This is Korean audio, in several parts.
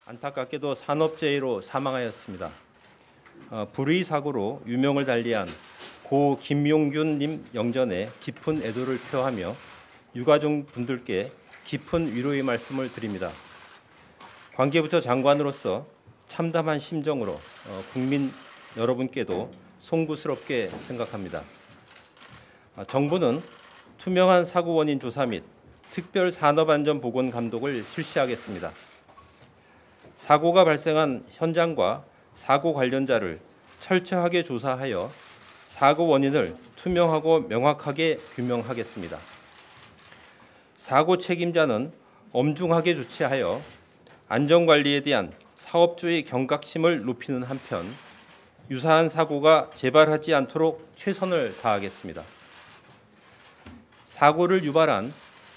안타깝게도 산업재해로 사망하였습니다. 불의 사고로 유명을 달리한 고 김용균님 영전에 깊은 애도를 표하며 유가족 분들께 깊은 위로의 말씀을 드립니다. 관계부처 장관으로서 참담한 심정으로 국민 여러분께도 송구스럽게 생각합니다. 정부는 투명한 사고 원인 조사 및 특별 산업안전보건 감독을 실시하겠습니다. 사고가 발생한 현장과 사고 관련자를 철저하게 조사하여 사고 원인을 투명하고 명확하게 규명하겠습니다. 사고 책임자는 엄중하게 조치하여 안전관리에 대한 사업주의 경각심을 높이는 한편 유사한 사고가 재발하지 않도록 최선을 다하겠습니다. 사고를 유발한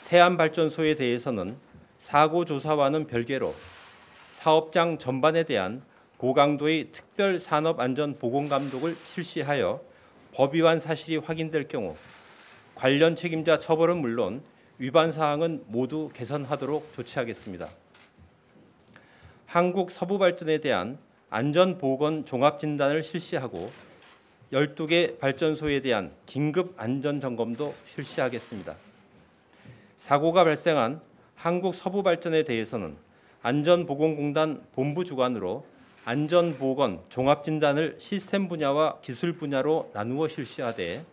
태안발전소에 대해서는 사고 조사와는 별개로 사업장 전반에 대한 고강도의 특별 산업안전보건감독을 실시하여 법위반 사실이 확인될 경우 관련 책임자 처벌은 물론 위반 사항은 모두 개선하도록 조치하겠습니다. 한국서부발전에 대한 안전보건 종합진단을 실시하고 12개 발전소에 대한 긴급 안전점검도 실시하겠습니다. 사고가 발생한 한국서부발전에 대해서는 안전보건공단 본부 주관으로 안전보건 종합진단을 시스템 분야와 기술 분야로 나누어 실시하되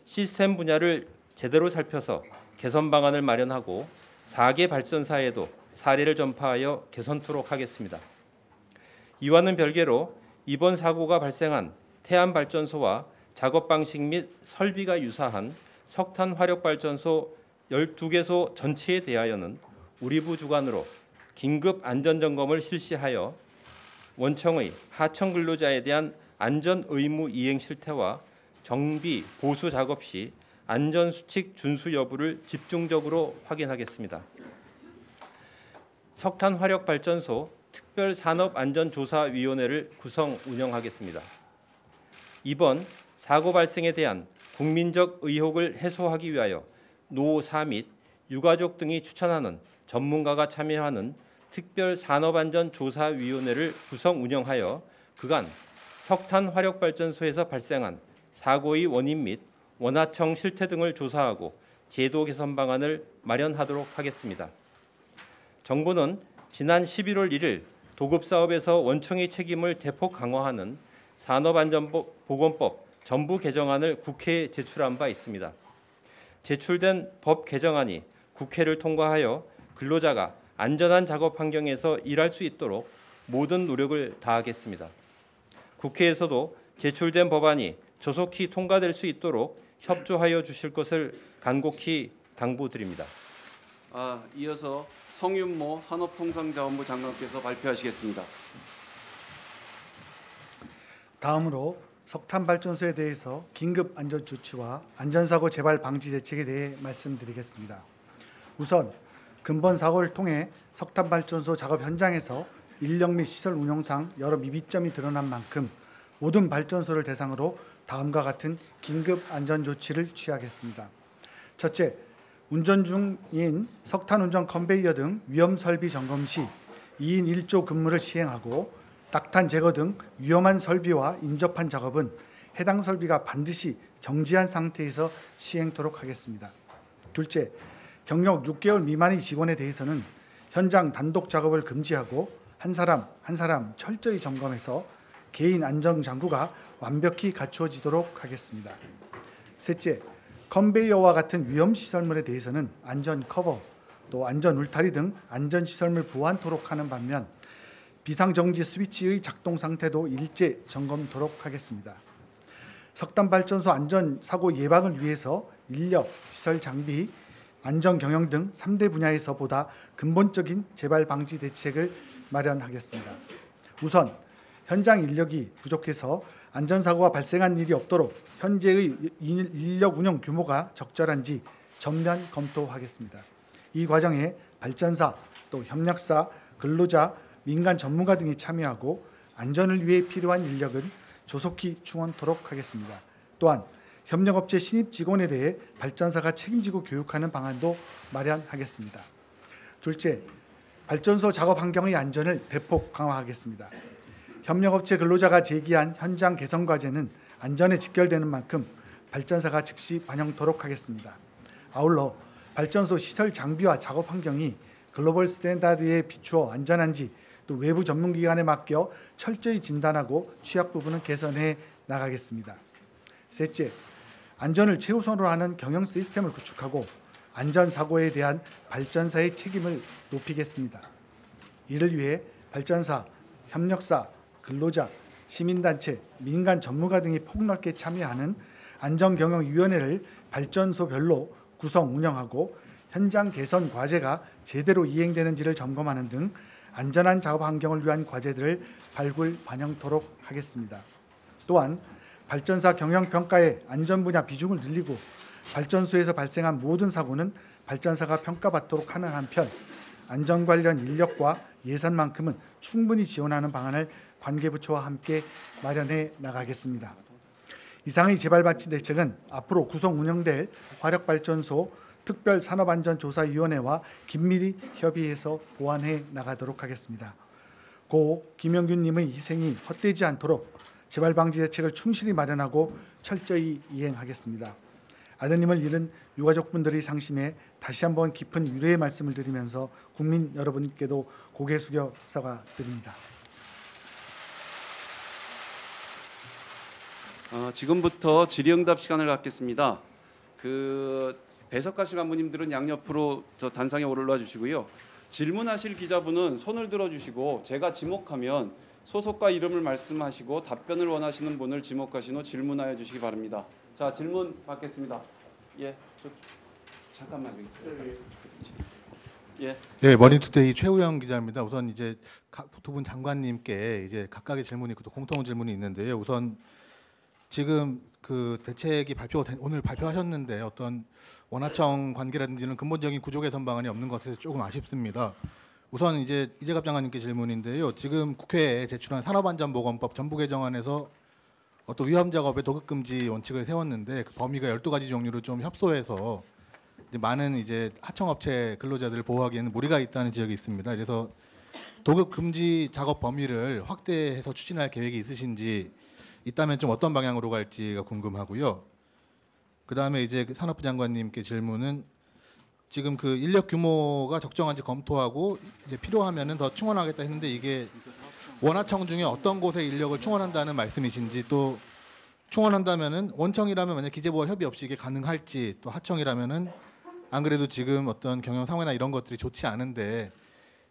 시스템 분야를 제대로 살펴서 개선 방안을 마련하고 4개 발전사에도 사례를 전파하여 개선토록 하겠습니다. 이와는 별개로 이번 사고가 발생한 태안발전소와 작업 방식 및 설비가 유사한 석탄화력발전소 12개소 전체에 대하여는 우리부 주관으로 긴급 안전점검을 실시하여 원청의 하청 근로자에 대한 안전 의무 이행 실태와 정비 보수 작업 시 안전 수칙 준수 여부를 집중적으로 확인하겠습니다. 석탄화력발전소 특별산업안전조사위원회를 구성 운영하겠습니다. 이번 사고 발생에 대한 국민적 의혹을 해소하기 위하여 노사 및 유가족 등이 추천하는 전문가가 참여하는 특별산업안전조사위원회를 구성 운영하여 그간 석탄화력발전소에서 발생한 사고의 원인 및 원하청 실태 등을 조사하고 제도 개선 방안을 마련하도록 하겠습니다. 정부는 지난 11월 1일 도급사업에서 원청의 책임을 대폭 강화하는 산업안전보건법 전부 개정안을 국회에 제출한 바 있습니다. 제출된 법 개정안이 국회를 통과하여 근로자가 안전한 작업 환경에서 일할 수 있도록 모든 노력을 다하겠습니다. 국회에서도 제출된 법안이 조속히 통과될 수 있도록 협조하여 주실 것을 간곡히 당부드립니다. 이어서 성윤모 산업통상자원부 장관께서 발표하시겠습니다. 다음으로 석탄발전소에 대해서 긴급 안전조치와 안전사고 재발 방지 대책에 대해 말씀드리겠습니다. 우선 근본 사고를 통해 석탄발전소 작업 현장에서 인력 및 시설 운영상 여러 미비점이 드러난 만큼 모든 발전소를 대상으로 다음과 같은 긴급 안전조치를 취하겠습니다. 첫째, 운전 중인 석탄운전 컨베이어 등 위험 설비 점검 시 2인 1조 근무를 시행하고 낙탄 제거 등 위험한 설비와 인접한 작업은 해당 설비가 반드시 정지한 상태에서 시행토록 하겠습니다. 둘째, 경력 6개월 미만의 직원에 대해서는 현장 단독 작업을 금지하고 한 사람 철저히 점검해서 개인 안전장구가 완벽히 갖추어지도록 하겠습니다. 셋째, 컨베이어와 같은 위험시설물에 대해서는 안전 커버, 또 안전 울타리 등 안전시설물 보완토록 하는 반면 비상정지 스위치의 작동 상태도 일제 점검토록 하겠습니다. 석탄발전소 안전사고 예방을 위해서 인력, 시설 장비, 안전경영 등 3대 분야에서 보다 근본적인 재발 방지 대책을 마련하겠습니다. 우선 현장 인력이 부족해서 안전사고가 발생한 일이 없도록 현재의 인력 운영 규모가 적절한지 전면 검토하겠습니다. 이 과정에 발전사, 또 협력사, 근로자, 민간 전문가 등이 참여하고 안전을 위해 필요한 인력은 조속히 충원토록 하겠습니다. 또한 협력업체 신입 직원에 대해 발전사가 책임지고 교육하는 방안도 마련하겠습니다. 둘째, 발전소 작업 환경의 안전을 대폭 강화하겠습니다. 협력업체 근로자가 제기한 현장 개선 과제는 안전에 직결되는 만큼 발전사가 즉시 반영토록 하겠습니다. 아울러 발전소 시설 장비와 작업 환경이 글로벌 스탠다드에 비추어 안전한지 또 외부 전문기관에 맡겨 철저히 진단하고 취약 부분은 개선해 나가겠습니다. 셋째, 안전을 최우선으로 하는 경영 시스템을 구축하고 안전사고에 대한 발전사의 책임을 높이겠습니다. 이를 위해 발전사, 협력사, 근로자, 시민단체, 민간 전문가 등이 폭넓게 참여하는 안전경영위원회를 발전소별로 구성 운영하고 현장 개선 과제가 제대로 이행되는지를 점검하는 등 안전한 작업 환경을 위한 과제들을 발굴 반영토록 하겠습니다. 또한 발전사 경영평가의 안전 분야 비중을 늘리고 발전소에서 발생한 모든 사고는 발전사가 평가받도록 하는 한편 안전 관련 인력과 예산만큼은 충분히 지원하는 방안을 관계부처와 함께 마련해 나가겠습니다. 이상의 재발방지 대책은 앞으로 구성 운영될 화력발전소 특별산업안전조사위원회와 긴밀히 협의해서 보완해 나가도록 하겠습니다. 고 김영균님의 희생이 헛되지 않도록 재발방지 대책을 충실히 마련하고 철저히 이행하겠습니다. 아드님을 잃은 유가족분들의 상심에 다시 한번 깊은 위로의 말씀을 드리면서 국민 여러분께도 고개 숙여 사과드립니다. 지금부터 질의응답 시간을 갖겠습니다. 배석하실 간부님들은 양옆으로 저 단상에 올라 주시고요. 질문하실 기자분은 손을 들어주시고 제가 지목하면 소속과 이름을 말씀하시고 답변을 원하시는 분을 지목하신 후 질문하여 주시기 바랍니다. 자, 질문 받겠습니다. 예, 잠깐만 여기. 예. 네, 머니투데이 최우영 기자입니다. 우선 이제 두 분 장관님께 이제 각각의 질문이 있고 또 공통 질문이 있는데요. 우선 지금 그 대책이 오늘 발표하셨는데 어떤 원하청 관계라든지는 근본적인 구조 개선 방안이 없는 것 같아서 조금 아쉽습니다. 우선 이제 이재갑 장관님께 질문인데요. 지금 국회에 제출한 산업안전보건법 전부 개정안에서 어떤 위험 작업의 도급 금지 원칙을 세웠는데 그 범위가 12가지 종류로 좀 협소해서 이제 많은 이제 하청업체 근로자들을 보호하기에는 무리가 있다는 지적이 있습니다. 그래서 도급 금지 작업 범위를 확대해서 추진할 계획이 있으신지 있다면 좀 어떤 방향으로 갈지가 궁금하고요. 그다음에 이제 산업부 장관님께 질문은 지금 그 인력 규모가 적정한지 검토하고 이제 필요하면은 더 충원하겠다 했는데 이게 원하청 중에 어떤 곳에 인력을 충원한다는 말씀이신지 또 충원한다면은 원청이라면 만약 기재부와 협의 없이 이게 가능할지 또 하청이라면은 안 그래도 지금 어떤 경영 상황이나 이런 것들이 좋지 않은데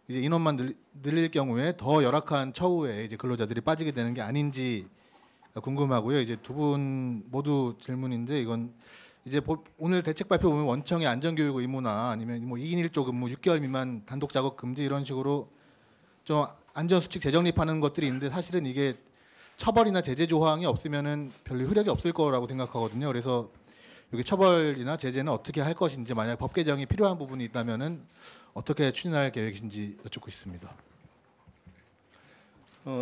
이제 인원만 늘릴 경우에 더 열악한 처우에 이제 근로자들이 빠지게 되는 게 아닌지 궁금하고요. 이제 두 분 모두 질문인데 이건 이제 오늘 대책 발표 보면 원청의 안전교육 의무나 아니면 뭐 2인 1조 근무 6개월 미만 단독 작업 금지 이런 식으로 좀 안전수칙 재정립하는 것들이 있는데 사실은 이게 처벌이나 제재 조항이 없으면은 별로 효력이 없을 거라고 생각하거든요. 그래서 여기 처벌이나 제재는 어떻게 할 것인지 만약 법 개정이 필요한 부분이 있다면은 어떻게 추진할 계획이신지 여쭙고 싶습니다.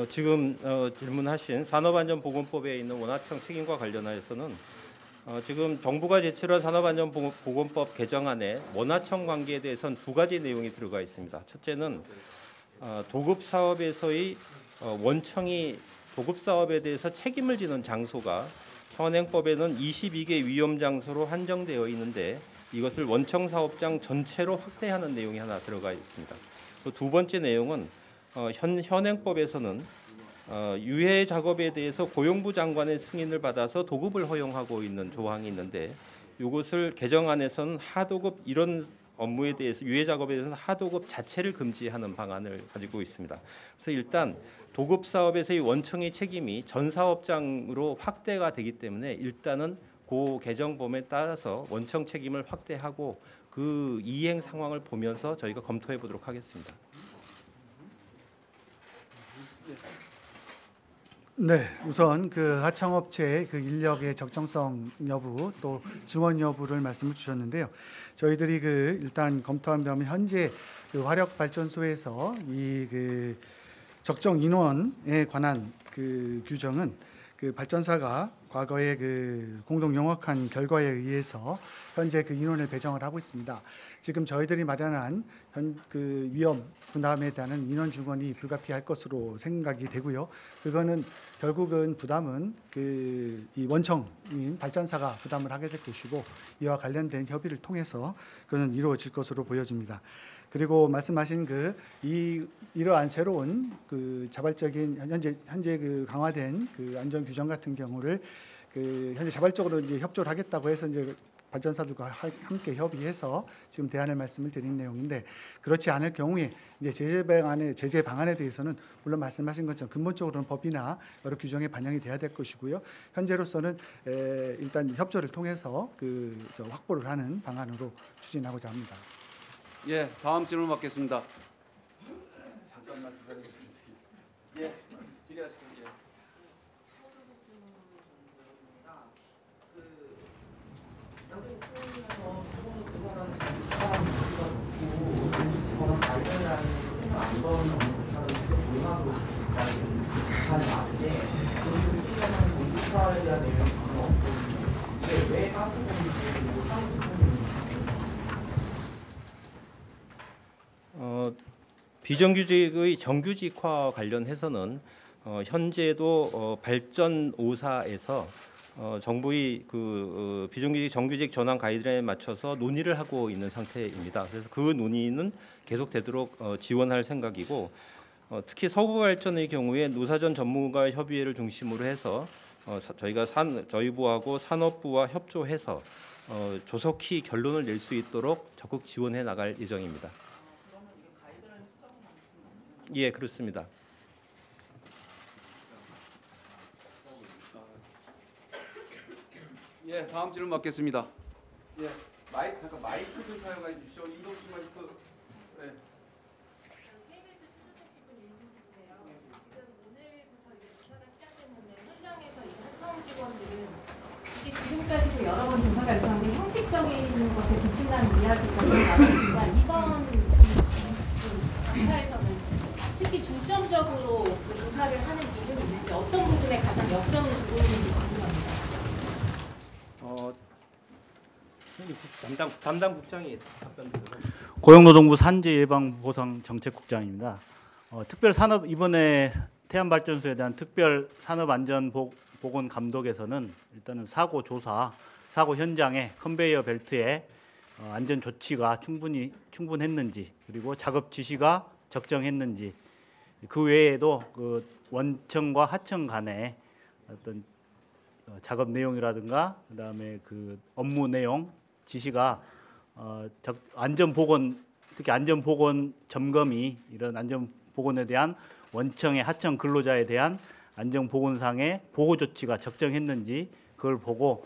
지금 질문하신 산업안전보건법에 있는 원하청 책임과 관련하여서는 지금 정부가 제출한 산업안전보건법 개정안에 원하청 관계에 대해서는 두 가지 내용이 들어가 있습니다. 첫째는 도급 사업에서의 원청이 도급 사업에 대해서 책임을 지는 장소가 현행법에는 22개 위험 장소로 한정되어 있는데 이것을 원청 사업장 전체로 확대하는 내용이 하나 들어가 있습니다. 또 두 번째 내용은 현행법에서는 유해 작업에 대해서 고용부 장관의 승인을 받아서 도급을 허용하고 있는 조항이 있는데 이것을 개정안에서는 하도급 이런 업무에 대해서 유해 작업에 대해서는 하도급 자체를 금지하는 방안을 가지고 있습니다. 그래서 일단 도급 사업에서의 원청의 책임이 전 사업장으로 확대가 되기 때문에 일단은 그 개정범에 따라서 원청 책임을 확대하고 그 이행 상황을 보면서 저희가 검토해 보도록 하겠습니다. 네, 우선 그 하청업체의 그 인력의 적정성 여부 또 증원 여부를 말씀을 주셨는데요. 저희들이 그 일단 검토한 바면 현재 그 화력 발전소에서 이 그 적정 인원에 관한 그 규정은 그 발전사가 과거의 그 공동 영업한 결과에 의해서 현재 그 인원을 배정을 하고 있습니다. 지금 저희들이 마련한 그 위험 부담에 대한 인원 증원이 불가피할 것으로 생각이 되고요. 그거는 결국은 부담은 이 원청인 발전사가 부담을 하게 될 것이고, 이와 관련된 협의를 통해서 그는 이루어질 것으로 보여집니다. 그리고 말씀하신 이러한 새로운 그 자발적인 현재 그 강화된 그 안전 규정 같은 경우를 현재 자발적으로 이제 협조를 하겠다고 해서 이제 발전사들과 함께 협의해서 지금 대안을 말씀을 드린 내용인데, 그렇지 않을 경우에 이제 제재 방안에 대해서는 물론 말씀하신 것처럼 근본적으로는 법이나 여러 규정에 반영이 돼야 될 것이고요. 현재로서는 일단 협조를 통해서 확보를 하는 방안으로 추진하고자 합니다. 예, 다음 질문 받겠습니다. 잠깐만 기다리겠습니다. 예, 질의하시죠. 예. 비정규직의 정규직화 관련해서는 현재도 발전 5사에서 정부의 비정규직 정규직 전환 가이드라인에 맞춰서 논의를 하고 있는 상태입니다. 그래서 그 논의는 계속되도록 지원할 생각이고, 특히 서부발전의 경우에 노사전 전문가 협의회를 중심으로 해서 저희가 저희부하고 산업부와 협조해서 조속히 결론을 낼 수 있도록 적극 지원해 나갈 예정입니다. 예, 그렇습니다. 예, 다음 질문 받겠습니다. 예, 잠깐 마이크 좀 사용해 주십시오. 이동식 마이크. 네. 지금까지도 여러 번 조사가 있었는데 형식적인 것에 비친다는 이야기가 나왔지만, 이번 조사에서는 특히 중점적으로 그 조사를 하는 부분이 있는지, 어떤 부분에 가장 역점을 두고 있는지 궁금합니다. 담당 국장이 답변 드리도록. 고용노동부 산재예방보상정책국장입니다. 이번에 태안발전소에 대한 특별 산업안전보건 감독에서는 일단은 사고 조사, 사고 현장에 컨베이어 벨트에 안전 조치가 충분했는지, 그리고 작업 지시가 적정했는지, 그 외에도 그 원청과 하청 간의 어떤 작업 내용이라든가 그다음에 그 업무 내용 지시가 안전보건, 특히 안전보건 점검이 이런 안전보건에 대한 원청의 하청 근로자에 대한 안전보건상의 보호 조치가 적정했는지 그걸 보고,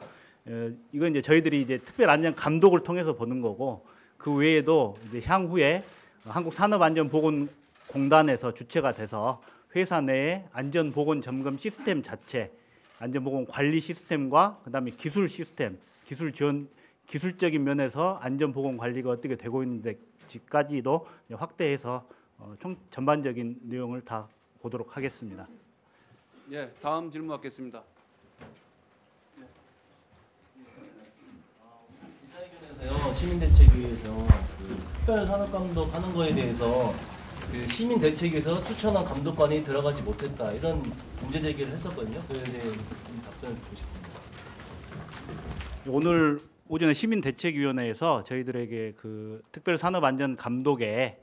이건 이제 저희들이 이제 특별 안전 감독을 통해서 보는 거고, 그 외에도 이제 향후에 한국산업안전보건공단에서 주체가 돼서 회사 내에 안전보건 점검 시스템 자체, 안전보건 관리 시스템과 그다음에 기술 시스템, 기술적인 면에서 안전보건 관리가 어떻게 되고 있는지까지도 확대해서 전반적인 내용을 다 보도록 하겠습니다. 예, 다음 질문 받겠습니다. 기자회견에서요, 시민대책위에서 특별 산업감독 하는 거에 대해서 시민대책위에서 추천한 감독관이 들어가지 못했다, 이런 문제 제기를 했었거든요. 그에 대해 답변을 듣고 싶습니다. 오늘 오전에 시민대책위원회에서 저희들에게 그 특별 산업안전 감독에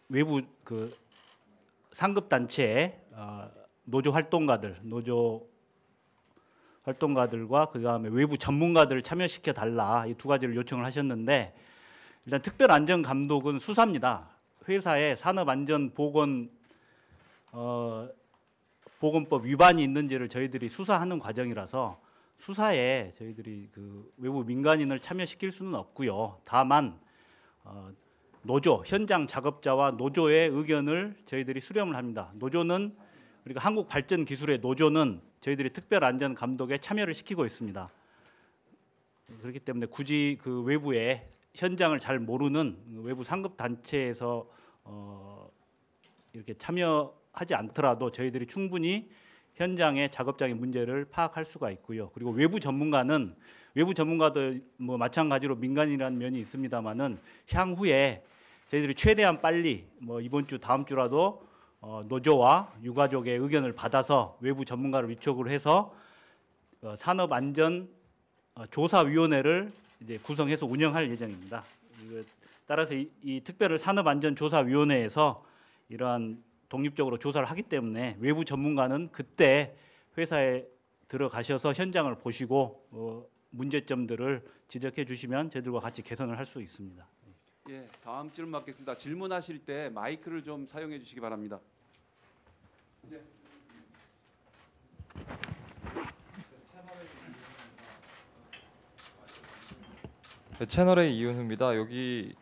외부 그 상급 단체 노조 활동가들과 그다음에 외부 전문가들을 참여시켜 달라, 이 두 가지를 요청을 하셨는데, 일단 특별 안전 감독은 수사입니다. 회사에 산업안전보건법 위반이 있는지를 저희들이 수사하는 과정이라서 수사에 저희들이 그 외부 민간인을 참여시킬 수는 없고요. 다만 노조, 현장 작업자와 노조의 의견을 저희들이 수렴을 합니다. 노조는, 그러니까 한국발전기술의 노조는 저희들이 특별안전 감독에 참여를 시키고 있습니다. 그렇기 때문에 굳이 그 외부의 현장을 잘 모르는 외부 상급 단체에서 이렇게 참여 하지 않더라도 저희들이 충분히 현장의 작업장의 문제를 파악할 수가 있고요. 그리고 외부 전문가도 뭐 마찬가지로 민간이라는 면이 있습니다만은 향후에 저희들이 최대한 빨리 뭐 이번 주 다음 주라도 노조와 유가족의 의견을 받아서 외부 전문가를 위촉을 해서 산업안전조사위원회를 이제 구성해서 운영할 예정입니다. 따라서 이 특별 산업안전조사위원회에서 이러한 독립적으로 조사를 하기 때문에 외부 전문가는 그때 회사에 들어가셔서 현장을 보시고 문제점들을 지적해 주시면 저희들과 같이 개선을 할 수 있습니다. 예, 다음 질문 받겠습니다. 질문하실 때 마이크를 좀 사용해 주시기 바랍니다. 네, 채널의 이윤우입니다. 여기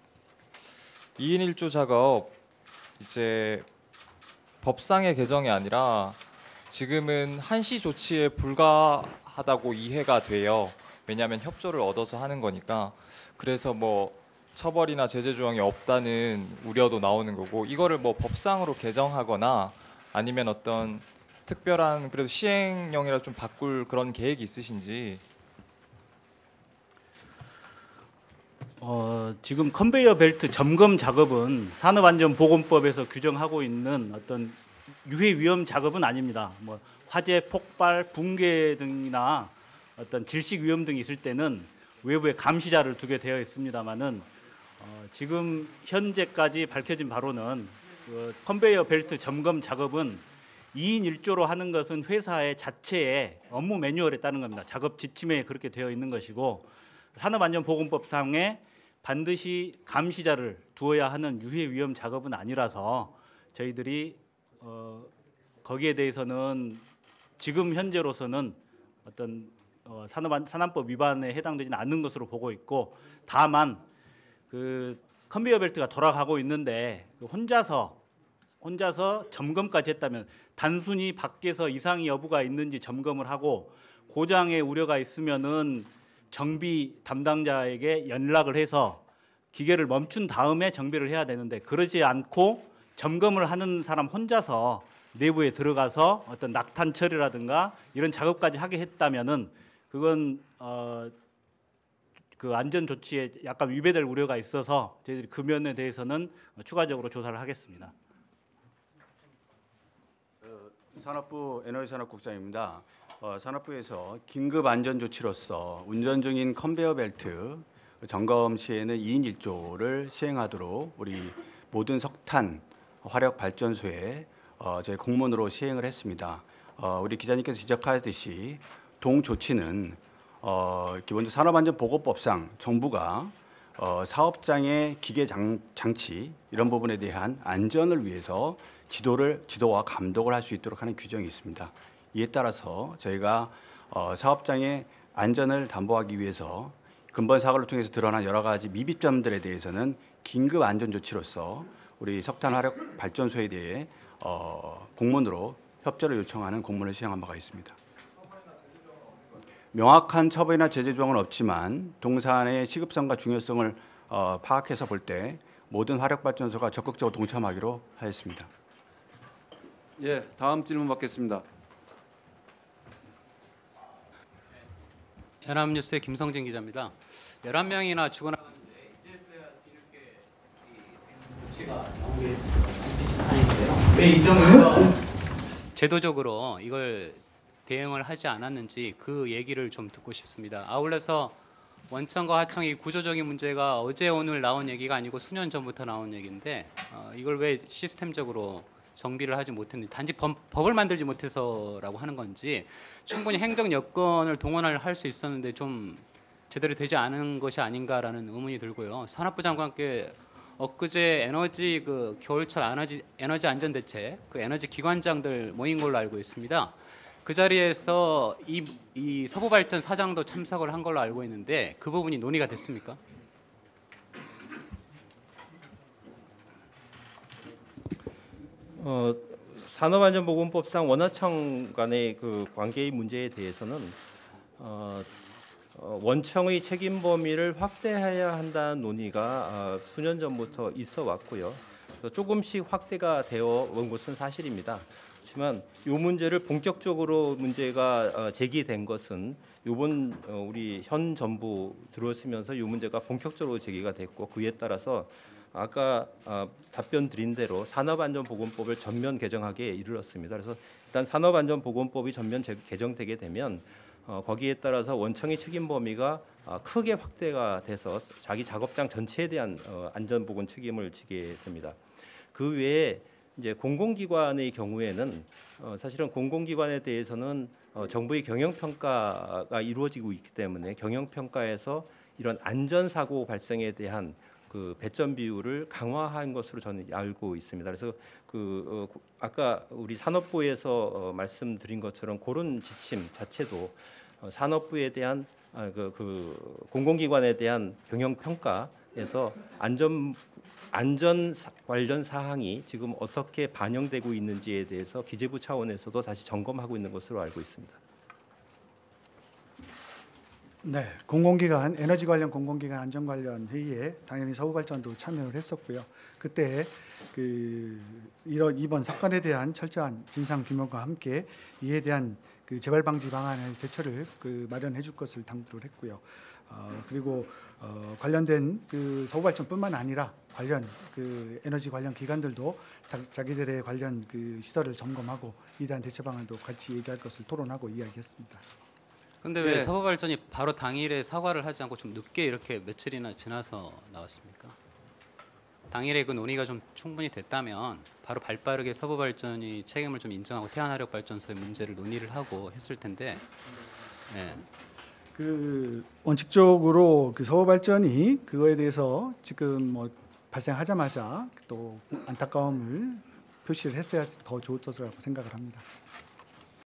2인 1조 작업 이제 법상의 개정이 아니라 지금은 한시 조치에 불과하다고 이해가 돼요. 왜냐하면 협조를 얻어서 하는 거니까. 그래서 뭐 처벌이나 제재 조항이 없다는 우려도 나오는 거고, 이거를 뭐 법상으로 개정하거나 아니면 어떤 특별한 그래도 시행령이라 좀 바꿀 그런 계획이 있으신지. 지금 컨베이어 벨트 점검 작업은 산업안전보건법에서 규정하고 있는 어떤 유해 위험 작업은 아닙니다. 뭐 화재, 폭발, 붕괴 등이나 어떤 질식 위험 등이 있을 때는 외부에 감시자를 두게 되어 있습니다만은 지금 현재까지 밝혀진 바로는 컨베이어 벨트 점검 작업은 2인 1조로 하는 것은 회사의 자체의 업무 매뉴얼에 따른 겁니다. 작업 지침에 그렇게 되어 있는 것이고, 산업안전보건법상에 반드시 감시자를 두어야 하는 유해 위험 작업은 아니라서 저희들이 거기에 대해서는 지금 현재로서는 어떤 산안법 위반에 해당되지는 않는 것으로 보고 있고, 다만 그 컨베이어 벨트가 돌아가고 있는데 혼자서 점검까지 했다면, 단순히 밖에서 이상이 여부가 있는지 점검을 하고 고장의 우려가 있으면은 정비 담당자에게 연락을 해서 기계를 멈춘 다음에 정비를 해야 되는데, 그러지 않고 점검을 하는 사람 혼자서 내부에 들어가서 어떤 낙탄 처리라든가 이런 작업까지 하게 했다면은 그건 그 안전 조치에 약간 위배될 우려가 있어서 저희들이 그 면에 대해서는 추가적으로 조사를 하겠습니다. 산업부 에너지산업국장입니다. 산업부에서 긴급 안전 조치로서 운전 중인 컨베이어 벨트 점검 시에는 2인 1조를 시행하도록 우리 모든 석탄 화력 발전소에 저희 공문으로 시행을 했습니다. 우리 기자님께서 지적하듯이 동 조치는 기본적으로 산업안전보건법상 정부가 사업장의 기계 장치 이런 부분에 대한 안전을 위해서 지도와 감독을 할 수 있도록 하는 규정이 있습니다. 이에 따라서 저희가 사업장의 안전을 담보하기 위해서 근본 사고를 통해서 드러난 여러 가지 미비점들에 대해서는 긴급 안전 조치로서 우리 석탄 화력 발전소에 대해 공문으로 협조를 요청하는 공문을 시행한 바가 있습니다. 명확한 처벌이나 제재 조항은 없지만 동사안의 시급성과 중요성을 파악해서 볼 때 모든 화력 발전소가 적극적으로 동참하기로 하였습니다. 예, 다음 질문 받겠습니다. 연합뉴스의 김성진 기자입니다. 11명이나 죽어나갔는데 이제서야 뒤늦게 조치가 나오게 왜 이 정부가 제도적으로 이걸 대응을 하지 않았는지 그 얘기를 좀 듣고 싶습니다. 아울러서 원청과 하청이 구조적인 문제가 어제 오늘 나온 얘기가 아니고 수년 전부터 나온 얘기인데 이걸 왜 시스템적으로 정비를 하지 못했는지, 단지 법을 만들지 못해서라고 하는 건지, 충분히 행정 여건을 동원을 할 수 있었는데 좀 제대로 되지 않은 것이 아닌가라는 의문이 들고요. 산업부 장관께 엊그제 에너지 그 겨울철 에너지 안전 대책 그 에너지 기관장들 모인 걸로 알고 있습니다. 그 자리에서 이 서부발전 사장도 참석을 한 걸로 알고 있는데 그 부분이 논의가 됐습니까? 산업안전보건법상 원하청 간의 그 관계의 문제에 대해서는 원청의 책임 범위를 확대해야 한다는 논의가 수년 전부터 있어 왔고요. 그래서 조금씩 확대가 되어 온 것은 사실입니다. 하지만 이 문제를 본격적으로 문제가 제기된 것은 이번 우리 현 정부 들어서면서 이 문제가 본격적으로 제기가 됐고, 그에 따라서 아까 답변 드린 대로 산업안전보건법을 전면 개정하기에 이르렀습니다. 그래서 일단 산업안전보건법이 전면 개정되게 되면 거기에 따라서 원청의 책임 범위가 크게 확대가 돼서 자기 작업장 전체에 대한 안전보건 책임을 지게 됩니다. 그 외에 이제 공공기관의 경우에는 사실은 공공기관에 대해서는 정부의 경영평가가 이루어지고 있기 때문에 경영평가에서 이런 안전사고 발생에 대한 그 배점 비율을 강화한 것으로 저는 알고 있습니다. 그래서 아까 우리 산업부에서 말씀드린 것처럼 그런 지침 자체도 산업부에 대한 공공기관에 대한 경영평가에서 안전 관련 사항이 지금 어떻게 반영되고 있는지에 대해서 기재부 차원에서도 다시 점검하고 있는 것으로 알고 있습니다. 네, 공공기관 에너지 관련 공공기관 안전 관련 회의에 당연히 서부발전도 참여를 했었고요. 그때 이번 사건에 대한 철저한 진상 규명과 함께 이에 대한 재발 방지 방안의 대처를 마련해줄 것을 당부를 했고요. 그리고 관련된 서부발전뿐만 아니라 관련 에너지 관련 기관들도 자기들의 관련 시설을 점검하고 이에 대한 대처 방안도 같이 얘기할 것을 토론하고 이야기했습니다. 근데 왜 서부발전이 바로 당일에 사과를 하지 않고 좀 늦게 이렇게 며칠이나 지나서 나왔습니까? 당일에 그 논의가 좀 충분히 됐다면 바로 발빠르게 서부발전이 책임을 좀 인정하고 태안화력발전소의 문제를 논의를 하고 했을 텐데. 네. 원칙적으로 서부발전이 그거에 대해서 지금 발생하자마자 또 안타까움을 표시를 했어야 더 좋을 것이라고 생각을 합니다.